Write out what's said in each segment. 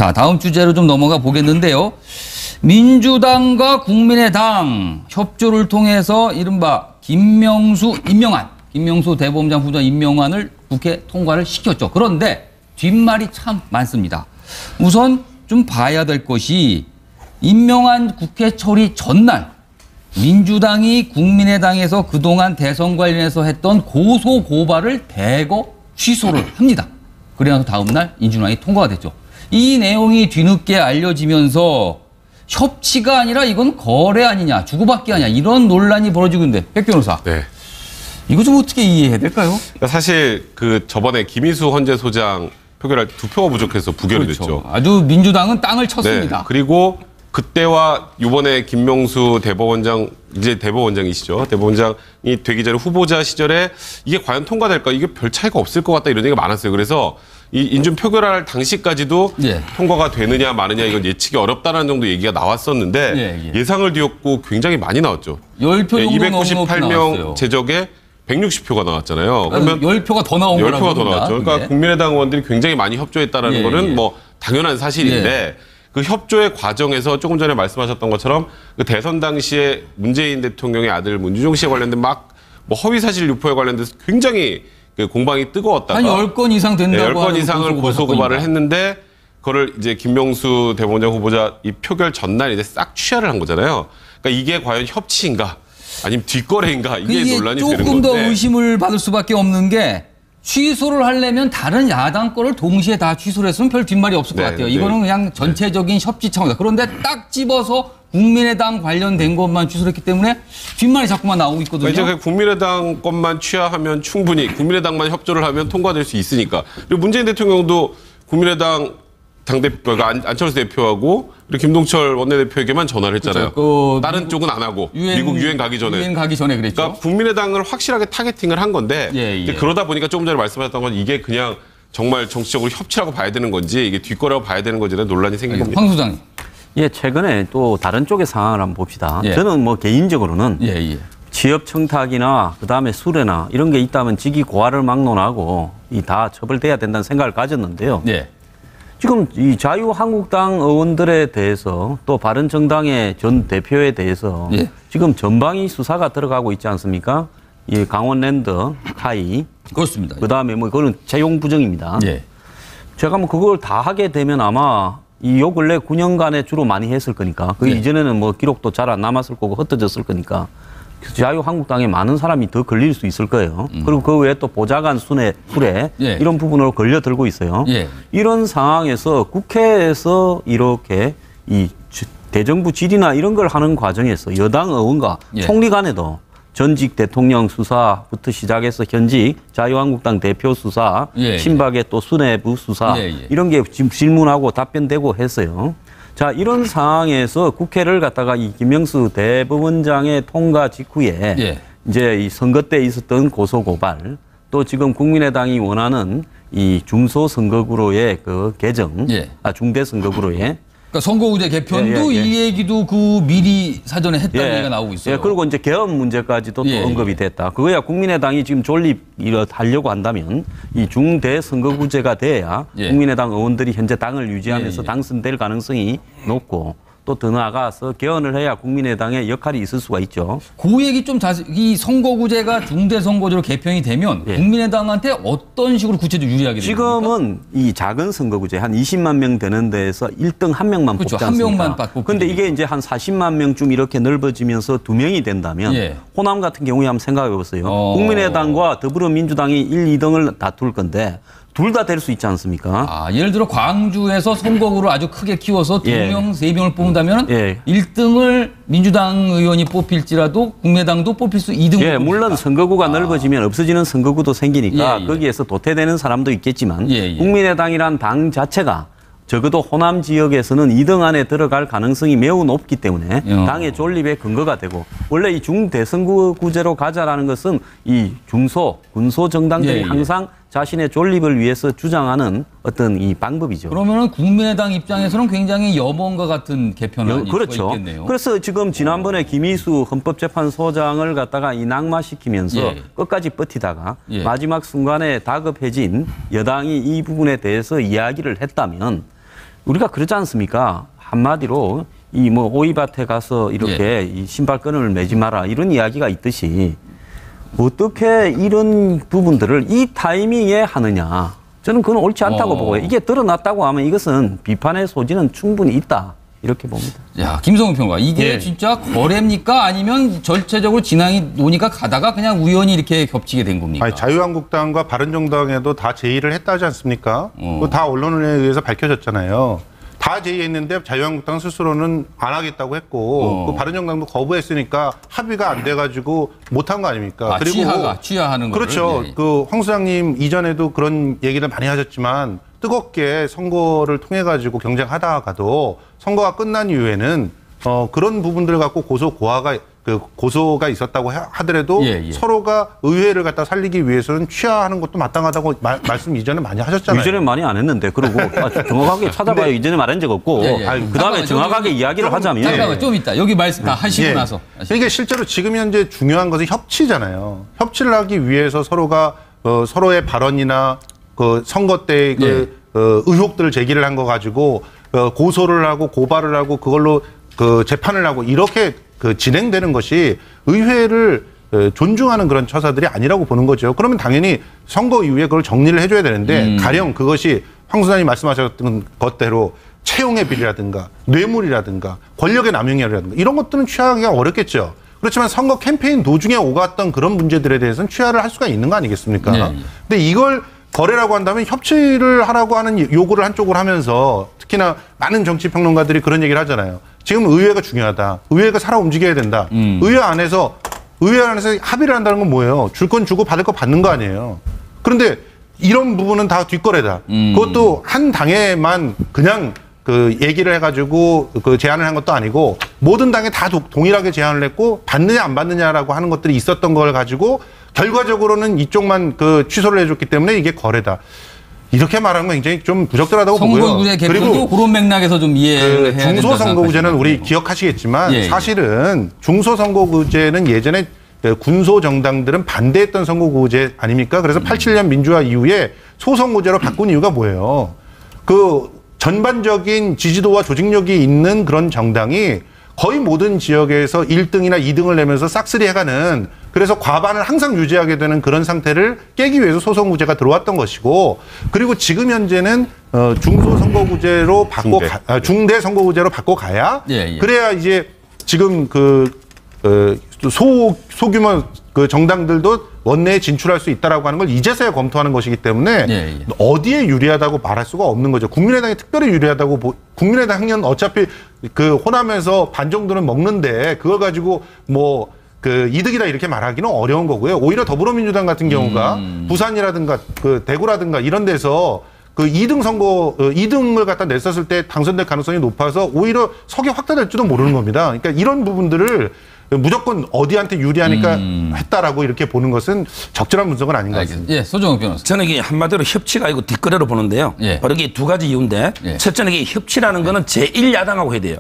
자, 다음 주제로 좀 넘어가 보겠는데요. 민주당과 국민의당 협조를 통해서 이른바 김명수 대법원장 후보자 임명안을 국회 통과를 시켰죠. 그런데 뒷말이 참 많습니다. 우선 좀 봐야 될 것이 임명안 국회 처리 전날 민주당이 국민의당에서 그동안 대선 관련해서 했던 고소 고발을 대거 취소를 합니다. 그래서 다음 날 인준안이 통과가 됐죠. 이 내용이 뒤늦게 알려지면서 협치가 아니라 이건 거래 아니냐, 주고받기 아니냐 이런 논란이 벌어지고 있는데 백 변호사. 네. 이거 좀 어떻게 이해해야 될까요? 사실 그 저번에 김희수 헌재 소장 표결할 2표가 부족해서 부결이 그렇죠. 됐죠. 아주 민주당은 땅을 쳤습니다. 네. 그리고 그때와 이번에 김명수 대법원장, 이제 대법원장이시죠. 대법원장이 되기 전에 후보자 시절에 이게 과연 통과될까? 이게 별 차이가 없을 것 같다 이런 얘기가 많았어요. 그래서 이 인준 표결할 당시까지도 통과가 되느냐 마느냐 이건 예측이 어렵다는 정도 얘기가 나왔었는데 예상을 뒤엎고 굉장히 많이 나왔죠. 10표 정도 298명 제적에 160표가 나왔잖아요. 그러면 10표가 더 나온 거라고 10표가 더 나왔죠. 그러니까 국민의당 의원들이 굉장히 많이 협조했다는 거는 뭐 당연한 사실인데 그 협조의 과정에서 조금 전에 말씀하셨던 것처럼 그 대선 당시에 문재인 대통령의 아들 문주종 씨에 관련된 막 뭐 허위 사실 유포에 관련돼서 굉장히 그 공방이 뜨거웠다가 한 10건 이상 된다고 10건 이상을 고소 고발을 했는데 그거를 이제 김명수 대법원장 후보자 이 표결 전날 이제 싹 취하를 한 거잖아요. 그러니까 이게 과연 협치인가 아니면 뒷거래인가 이게 논란이 되는 건데 조금 더 의심을 받을 수밖에 없는 게 취소를 하려면 다른 야당 거를 동시에 다 취소를 했으면 별 뒷말이 없을 것 같아요. 이거는 그냥 전체적인 협치 차원이다. 그런데 딱 집어서 국민의당 관련된 것만 취소를 했기 때문에 뒷말이 자꾸만 나오고 있거든요. 이제 국민의당 것만 취하하면 충분히 국민의당만 협조를 하면 통과될 수 있으니까. 그리고 문재인 대통령도 국민의당 당대표가 안철수 대표하고 그리고 김동철 원내대표에게만 전화를 했잖아요. 그렇죠. 다른 쪽은 안 하고 미국 유엔 가기 전에. 유엔 가기 전에 그랬죠. 그러니까 국민의당을 확실하게 타겟팅을 한 건데 그러다 보니까 조금 전에 말씀하셨던 건 이게 그냥 정말 정치적으로 협치라고 봐야 되는 건지 이게 뒷거라고 봐야 되는 건지는 논란이 생긴 겁니다. 황 소장님. 예, 최근에 또 다른 쪽의 상황을 한번 봅시다. 저는 뭐 개인적으로는 취업 청탁이나 그다음에 수뢰나 이런 게 있다면 직위 고하를 막론하고 이 다 처벌돼야 된다는 생각을 가졌는데요. 지금 이 자유한국당 의원들에 대해서 또 바른정당의 전 대표에 대해서 지금 전방위 수사가 들어가고 있지 않습니까? 이 강원랜드, 카이. 그렇습니다. 그다음에 뭐 그거는 채용 부정입니다. 제가 뭐 그걸 다 하게 되면 아마 이 요 근래 9년간에 주로 많이 했을 거니까 그 이전에는 뭐 기록도 잘 안 남았을 거고 흩어졌을 거니까 자유한국당에 많은 사람이 더 걸릴 수 있을 거예요. 그리고 그 외에 또 보좌관 수뢰 이런 부분으로 걸려들고 있어요. 이런 상황에서 국회에서 이렇게 이 대정부 질의나 이런 걸 하는 과정에서 여당 의원과 총리 간에도 전직 대통령 수사부터 시작해서 현직 자유한국당 대표 수사, 친박의 또 수뇌부 수사 이런 게 지금 질문하고 답변되고 했어요. 자, 이런 상황에서 국회를 갖다가 이 김명수 대법원장의 통과 직후에 이제 이 선거 때 있었던 고소고발 또 지금 국민의당이 원하는 이 중소선거구로의 그 개정, 중대선거구로의 그러니까 선거구제 개편도 이 얘기도 그 미리 사전에 했다는 얘기가 나오고 있어요. 그리고 이제 개헌 문제까지도 또 언급이 됐다. 그거야 국민의당이 지금 존립하려고 한다면 이 중대 선거구제가 돼야 국민의당 의원들이 현재 당을 유지하면서 당선될 가능성이 높고 또 더 나아가서 개헌을 해야 국민의당의 역할이 있을 수가 있죠. 그 얘기 좀 이 선거구제가 중대선거제로 개편이 되면 국민의당한테 어떤 식으로 구체적으로 유리하게 됩니까? 지금은 이 작은 선거구제 한 20만 명 되는 데에서 1등 한 명만 뽑지 않습니까? 한 명만 뽑고. 근데 이게 이제 한 40만 명쯤 이렇게 넓어지면서 2명이 된다면 호남 같은 경우에 한번 생각해 보세요. 국민의당과 더불어민주당이 1, 2등을 다툴 건데 둘 다 될 수 있지 않습니까? 예를 들어 광주에서 선거구를 아주 크게 키워서 2명, 3명을 뽑는다면 1등을 민주당 의원이 뽑힐지라도 국민의당도 뽑힐 수 2등. 물론 선거구가 넓어지면 없어지는 선거구도 생기니까 거기에서 도태되는 사람도 있겠지만 국민의당이란 당 자체가 적어도 호남 지역에서는 2등 안에 들어갈 가능성이 매우 높기 때문에 당의 존립의 근거가 되고 원래 이 중대선거구제로 가자라는 것은 이 군소 정당들이 항상 자신의 존립을 위해서 주장하는 어떤 이 방법이죠. 그러면은 국민의당 입장에서는 굉장히 염원과 같은 개편을 그렇죠. 있겠네요. 그래서 지금 지난번에 김희수 헌법재판소장을 갖다가 이 낙마시키면서 끝까지 버티다가 마지막 순간에 다급해진 여당이 이 부분에 대해서 이야기를 했다면 우리가 그러지 않습니까? 한마디로 이 뭐 오이밭에 가서 이렇게 이 신발끈을 매지 마라 이런 이야기가 있듯이 어떻게 이런 부분들을 이 타이밍에 하느냐. 저는 그건 옳지 않다고 보고요. 이게 드러났다고 하면 이것은 비판의 소지는 충분히 있다. 이렇게 봅니다. 야, 김성훈 평론가. 이게 진짜 거래입니까? 아니면 절차적으로 진행이 논의가 가다가 그냥 우연히 이렇게 겹치게 된 겁니까? 아니, 자유한국당과 바른정당에도 다 제의를 했다지 않습니까? 그거 다 언론에 의해서 밝혀졌잖아요. 다 제의했는데 자유한국당 스스로는 안 하겠다고 했고 그 바른정당도 거부했으니까 합의가 안 돼가지고 못한 거 아닙니까? 그리고 취하하는 거를. 그렇죠. 예. 그 황 소장님 이전에도 그런 얘기를 많이 하셨지만 뜨겁게 선거를 통해 가지고 경쟁하다가도 선거가 끝난 이후에는 그런 부분들을 갖고 고소가 있었다고 하더라도 서로가 의회를 갖다 살리기 위해서는 취하하는 것도 마땅하다고 말씀 이전에 많이 하셨잖아요. 이전에 많이 안 했는데 그러고 정확하게 찾아봐요. 이전에 말한 적 없고 그다음에 정확하게 이야기를 하자면 잠깐만 좀 있다. 여기 말씀 다 하시고 나서. 이게 실제로 지금 현재 중요한 것은 협치잖아요. 협치를 하기 위해서 서로가 서로의 발언이나 그 선거 때 의혹들을 제기를 한 거 가지고 고소를 하고 고발을 하고 그걸로 그 재판을 하고 이렇게 진행되는 것이 의회를 존중하는 그런 처사들이 아니라고 보는 거죠. 그러면 당연히 선거 이후에 그걸 정리를 해줘야 되는데 가령 그것이 황 소장님 말씀하셨던 것대로 채용의 비리라든가 뇌물이라든가 권력의 남용이라든가 이런 것들은 취하기가 어렵겠죠. 그렇지만 선거 캠페인 도중에 오갔던 그런 문제들에 대해서는 취하를 할 수가 있는 거 아니겠습니까? 근데 이걸 거래라고 한다면 협치를 하라고 하는 요구를 한쪽으로 하면서 특히나 많은 정치평론가들이 그런 얘기를 하잖아요. 지금 의회가 중요하다. 의회가 살아 움직여야 된다. 의회 안에서 합의를 한다는 건 뭐예요? 줄 건 주고 받을 거 받는 거 아니에요. 그런데 이런 부분은 다 뒷거래다. 그것도 한 당에만 그냥 그 얘기를 해가지고 그 제안을 한 것도 아니고 모든 당에 다 동일하게 제안을 했고 받느냐 안 받느냐라고 하는 것들이 있었던 걸 가지고 결과적으로는 이쪽만 그 취소를 해줬기 때문에 이게 거래다. 이렇게 말하는 건 굉장히 좀 부적절하다고 보고요. 선거구제 개편도 그런 맥락에서 좀 이해를 해야 된다. 중소선거구제는 우리 기억하시겠지만 사실은 중소선거구제는 예전에 군소 정당들은 반대했던 선거구제 아닙니까? 그래서 87년 민주화 이후에 소선거구제로 바꾼 이유가 뭐예요? 그 전반적인 지지도와 조직력이 있는 그런 정당이 거의 모든 지역에서 1등이나 2등을 내면서 싹쓸이 해가는 그래서 과반을 항상 유지하게 되는 그런 상태를 깨기 위해서 소선거구제가 들어왔던 것이고 그리고 지금 현재는 중소선거구제로 중대 선거구제로 바꿔가야 그래야 이제 지금 소규모 그 정당들도 원내에 진출할 수 있다라고 하는 걸 이제서야 검토하는 것이기 때문에 어디에 유리하다고 말할 수가 없는 거죠. 국민의당이 특별히 유리하다고 국민의당은 어차피 그 호남에서 반 정도는 먹는데 그걸 가지고 뭐 그 이득이다 이렇게 말하기는 어려운 거고요. 오히려 더불어민주당 같은 경우가 부산이라든가 그 대구라든가 이런 데서 그 2등을 갖다 냈었을 때 당선될 가능성이 높아서 오히려 석이 확대될지도 모르는 겁니다. 그러니까 이런 부분들을 무조건 어디한테 유리하니까 했다라고 이렇게 보는 것은 적절한 분석은 아닌 것 같습니다. 예, 소정욱 변호사. 저는 이게 한마디로 협치가 아니고 뒷거래로 보는데요. 바로 이게 두 가지 이유인데 첫째는 이게 협치라는 거는 제1야당하고 해야 돼요.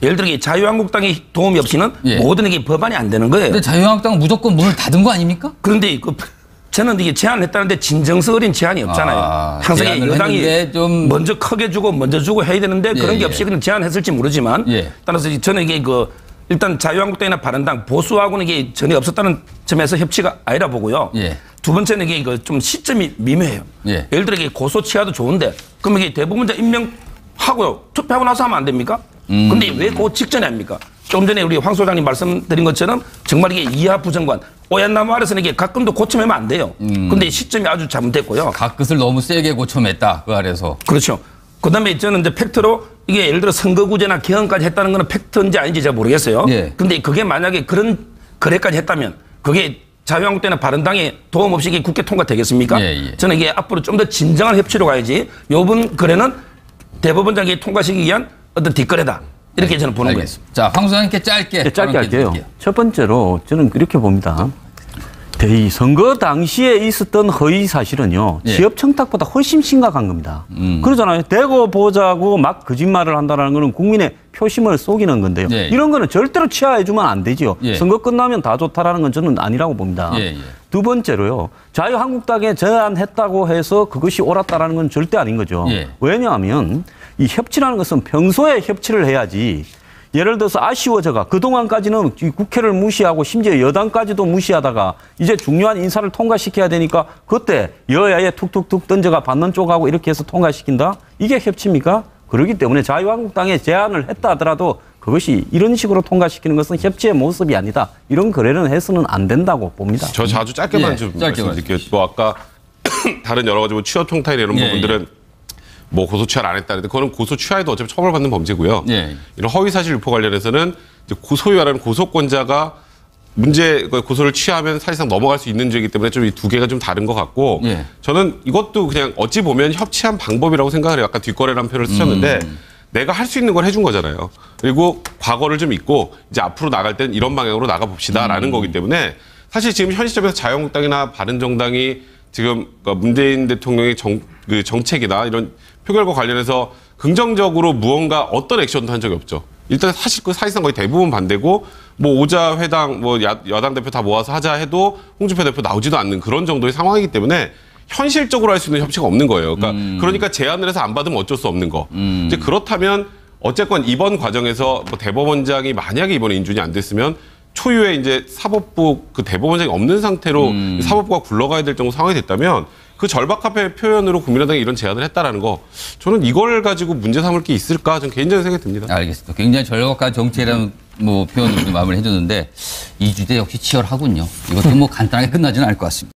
예를 들어 자유한국당의 도움이 없이는 모든 이게 법안이 안 되는 거예요. 근데 자유한국당은 무조건 문을 닫은 거 아닙니까? 그런데 저는 이게 제안을 했다는데 진정서 어린 제안이 없잖아요. 항상 여당이 좀 먼저 크게 주고 먼저 주고 해야 되는데 그런 게 없이 그냥 제안했을지 모르지만 따라서 저는 이게 일단 자유한국당이나 바른당 보수하고는 이게 전혀 없었다는 점에서 협치가 아니라 보고요. 두 번째는 이게 좀 시점이 미묘해요. 예를 들어 이게 고소 취하도 좋은데 그럼 이게 대부분자 임명하고요. 투표하고 나서 하면 안 됩니까? 근데 왜 그 직전에 합니까? 조금 전에 우리 황 소장님 말씀드린 것처럼 정말 이게 이하 부정관 오얏나무 아래서는 이게 가끔도 고쳐매면 안 돼요. 근데 시점이 아주 잘못됐고요. 가끝을 너무 세게 고쳐맸다 그 아래서. 그렇죠. 그다음에 저는 이제 팩트로 이게 예를 들어 선거구제나 개헌까지 했다는 거는 팩트인지 아닌지 제가 모르겠어요. 근데 그게 만약에 그런 거래까지 했다면 그게 자유한국당이나 바른당에 도움 없이 이게 국회 통과되겠습니까? 저는 이게 앞으로 좀 더 진정한 협치로 가야지 요번 거래는 대법원장이 통과시키기 위한 어떤 뒷거래다. 이렇게 저는 보는 거예요. 자, 황 소장님께 짧게 할게요. 첫 번째로 저는 이렇게 봅니다. 이 선거 당시에 있었던 허위 사실은요. 예. 취업 청탁보다 훨씬 심각한 겁니다. 그러잖아요. 대고 보자고 막 거짓말을 한다는 거는 국민의 표심을 속이는 건데요. 예. 이런 거는 절대로 취하해주면 안 되지요. 예. 선거 끝나면 다 좋다라는 건 저는 아니라고 봅니다. 예, 예. 두 번째로요. 자유한국당에 제안했다고 해서 그것이 옳았다라는 건 절대 아닌 거죠. 예. 왜냐하면 이 협치라는 것은 평소에 협치를 해야지. 예를 들어서 아쉬워져가 그동안까지는 이 국회를 무시하고 심지어 여당까지도 무시하다가 이제 중요한 인사를 통과시켜야 되니까 그때 여야에 툭툭툭 던져가 받는 쪽하고 이렇게 해서 통과시킨다? 이게 협치입니까? 그렇기 때문에 자유한국당에 제안을 했다 하더라도 그것이 이런 식으로 통과시키는 것은 협치의 모습이 아니다. 이런 거래는 해서는 안 된다고 봅니다. 저 아주 짧게만 예, 좀 짧게 말씀드릴게요. 뭐 아까 다른 여러 가지 뭐 취업 청탁이나 이런 예, 부분들은 뭐 고소 취하를 안 했다는데 그거는 고소 취하에도 어차피 처벌받는 범죄고요. 예. 이런 허위 사실 유포 관련해서는 이제 소위 말하는 고소권자가 고소를 취하면 사실상 넘어갈 수 있는 죄이기 때문에 좀 이 두 개가 좀 다른 것 같고 예. 저는 이것도 그냥 어찌 보면 협치한 방법이라고 생각을 해요. 아까 뒷거래라는 표현을 쓰셨는데 내가 할 수 있는 걸 해준 거잖아요. 그리고 과거를 좀 잊고 이제 앞으로 나갈 땐 이런 방향으로 나가봅시다라는 거기 때문에 사실 지금 현 시점에서 자유한국당이나 바른정당이 지금 문재인 대통령의 정책이나 이런 표결과 관련해서 긍정적으로 무언가 어떤 액션도 한 적이 없죠. 일단 사실상 거의 대부분 반대고 뭐 오자 회당 뭐 여당 대표 다 모아서 하자 해도 홍준표 대표 나오지도 않는 그런 정도의 상황이기 때문에 현실적으로 할 수 있는 협치가 없는 거예요. 그러니까 제안을 해서 안 받으면 어쩔 수 없는 거. 이제 그렇다면 어쨌건 이번 과정에서 뭐 대법원장이 만약에 이번에 인준이 안 됐으면 초유의 이제 사법부 그 대법원장이 없는 상태로 사법부가 굴러가야 될 정도 상황이 됐다면 그 절박함의 표현으로 국민의당이 이런 제안을 했다라는 거 저는 이걸 가지고 문제 삼을 게 있을까 저는 개인적인 생각이 듭니다. 알겠습니다. 굉장히 절박한 정치라는 뭐 표현으로 마무리를 해줬는데 이 주제 역시 치열하군요. 이것도 뭐 간단하게 끝나지는 않을 것 같습니다.